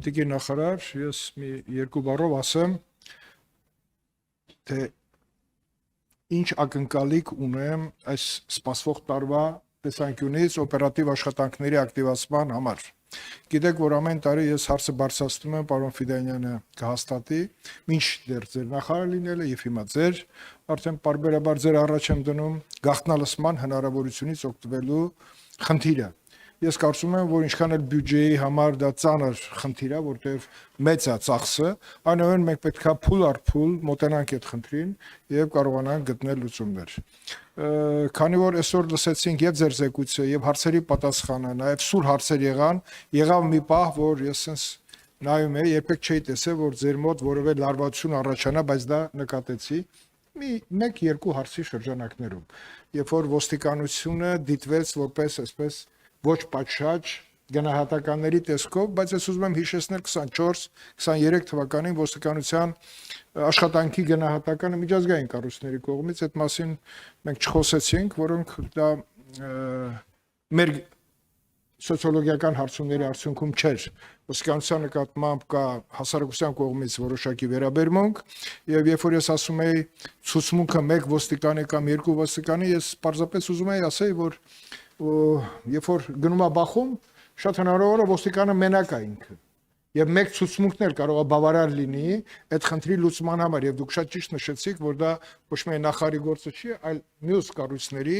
Տիկին նախարար, ես մի երկու բառով ասեմ, թե ինչ ակնկալիք ունեմ այս սպասվող տարվա տեսանկյունից օպերատիվ աշխատանքների ակտիվացման համար։ Գիտեք, որ ամեն տարի ես հարցը բարձրացնում եմ, պարոն Ֆիդանյանը կհաստատի, ինչ դեռ ձեր նախարար լինելը եւ հիմա ձեր արդեն պարբերաբար ձեր առաջ եմ դնում գաղտնալսման հնարավորությունից օգտվելու խնդիրը։ Ես կարծում եմ, որ ինչքան էլ բյուջեի համար դա ծանր խնդիր է, որտեղ մեծ է ծախսը, այնուամենայնիվ մենք պետքա փուլ առ փուլ մոտենանք այդ խնդրին եւ կարողանանք գտնել լուծումներ։ Քանի որ այսօր լսեցինք եւ ձեր զեկույցը եւ հարցերի պատասխանը, նաեւ սուր հարցեր եղավ մի պահ, որ ես sense նայում եի, երբեք չէի տեսել, որ ձեր մոտ որևէ լարվածություն առաջանա, բայց դա նկատեցի մեկ-երկու հարցի շրջանակներում, երբ որ ոստիկանությունը դիտվեց որպես այսպես ոչ պատշաճ գնահատականների տեսքով, բայց ես ուզում եմ հիշեցնել 24-23 թվականին ոստիկանության աշխատանքի գնահատականը միջազգային կառույցների կողմից, այդ մասին մենք չխոսեցինք, որոնք դա մեր սոցիոլոգիական հարցումների արդյունքում չէր։ Ոստիկանության նկատմամբ կա հասարակության կողմից որոշակի վերաբերմունք, եւ երբ որ ես ասում եի ցուցմունքը մեկ ոստիկանի կամ երկու ոստիկանի, ես պարզապես ուզում եի ասել, որ երբ որ գնում է բախում, շատ հնարավոր է ոստիկանը մենակ է ինքը եւ մեկ ցուցմունքներ կարող է բավարար լինի այդ խնդրի լուծման համար եւ դուք շատ ճիշտ նշեցիք, որ դա ոչ միայն նախարարի գործը չի, այլ մյուս կառույցների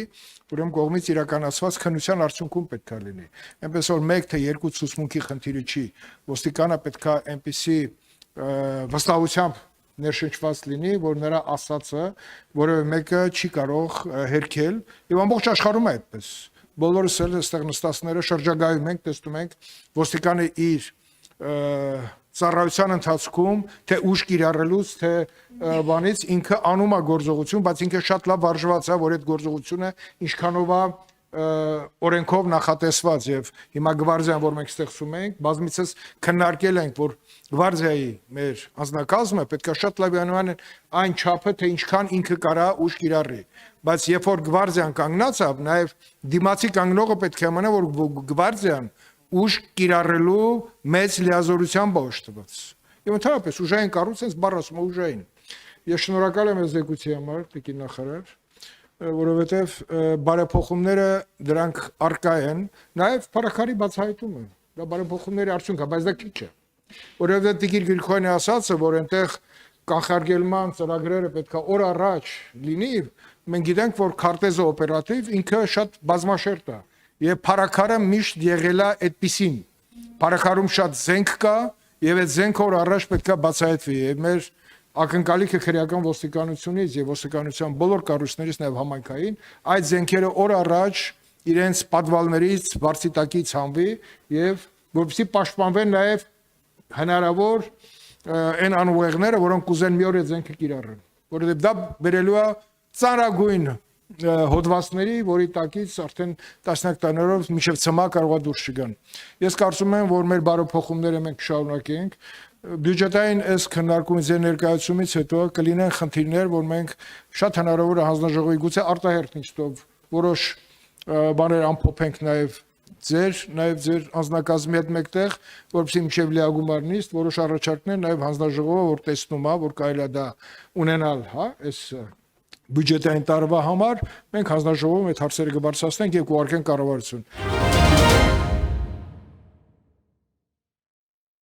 ուրեմն կողմից իրականացված քննության արդյունքում պետք է լինի։ Այնպես որ մեկ թե երկու ցուցմունքի խնդիրը չի, ոստիկանը պետք է այնպիսի վստահությամբ ներշնչված լինի, որ նրա ասածը որևէ մեկը չի կարող հերքել եւ ամբողջ աշխարհում է այդպես։ Բոլորս էլ այստեղ նստածները շրջագայում ենք, տեսնում ենք ոստիկանը իր ծառայության ընթացքում թե ուժ կիրառելուց թե բանից ինքը անում է գործողություն, բայց ինքը շատ լավ վարժված է, որ այդ գործողությունը ինչքանով է օրենքով նախատեսված եւ հիմա գվարդիան, որ մենք ստեղծում ենք, բազմիցս քննարկել ենք, որ գվարդիայի մեր անձնակազմը պետք է շատ լավ անվանեն այն չափը, թե ինչքան ինքը կարա ուժ կիրառի, բայց երբ որ գվարդիան կանգնած է, նաեւ դիմացի կանգնողը պետք է իմանա, որ գվարդիան ուժ կիրառելու մեծ լիազորությամբ օժտված։ Եվ ընդհանրապես ուժային կառույցը բառ ասում է ուժային։ Ես շնորհակալ եմ այս զեկույցի համար, տիկին նախարար, որովհետև բարեփոխումները դրանք արկա են, նաև փառաքարի բացահայտումը, դա բարեփոխումների արդյունք է, բայց դա քիչ է։ Որովհետև Տիկին Գրիգորյանը ասաց, որ այնտեղ կանխարգելման ծրագրերը պետք է օր առաջ լինի, մենք գիտենք, որ քարտեզը օպերատիվ ինքը շատ բազմաշերտ է, եւ փառաքարը միշտ եղել է այդպիսին։ Փառաքարում շատ զենք կա, եւ այդ զենքը օր առաջ պետք է բացահայտվի, եւ մեր ակնկալիքը քրեական ոստիկանությունից եւ ոստիկանության բոլոր կառույցներից նաեւ համայնքային այդ զենքերը օր առաջ իրենց պատվալներից վարձիտակից հանվի եւ որպեսզի պաշտպանվեն նաեւ հնարավոր այն անուղեղները, որոնք կուզեն մի օր այդ զենքը կիրառեն, որովհետեւ դա բերելու է ծանրագույն հոդվածների, որի տակից արդեն տասնյակ տարիներով մինչև ցմահ կարող է դուրս չգան։ Ես կարծում եմ, որ մեր բարեփոխումները մենք կշարունակենք։ Բյուջետային այս քննարկումից եւ ներկայացումից հետո կլինեն խնդիրներ, որ մենք շատ հնարավոր է հանձնաժողովի գուցե արտահերթ նիստով որոշ բաներ ամփոփենք նաեւ ձեր անձնակազմի հետ մեկտեղ, որովհետեւ մինչեւ լիագումար նիստ որոշ առաջարկներ նաեւ հանձնաժողովը որ տեսնում է, որ կարելի է դա ունենալ, հա, այս բյուջետային տարվա համար մենք հանձնաժողովում այդ հարցերը կբարձրացնենք եւ կուղարկենք կառավարություն։